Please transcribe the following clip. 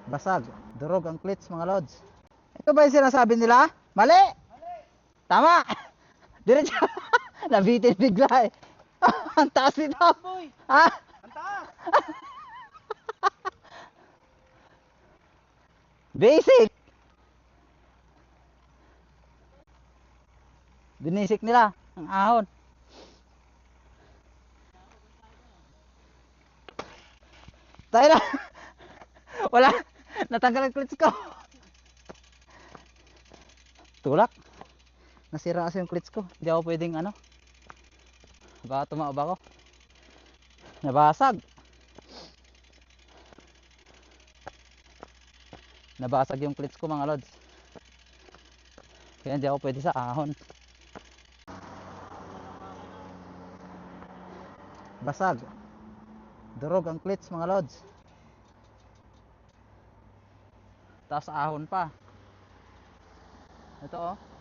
Basag. Durog ang clits mga lods. Ito ba yung sinasabi nila? Mali! Tama! Diretso. Nabitin bigla eh. Ang taas nito. Ha? Ang taas! Basic! Binisik nila ang ahon. Tayo na. Wala. Natanggal ang clits ko. Tulak. Nasira kasi yung clits ko. Hindi ako pwedeng ano. Baka tumaob ako. Nabasag. Nabasag yung clits ko mga lods. Kaya hindi ako pwede sa ahon. Basag. Durog ang clits mga lods. Taas ahon pa. Ito oh.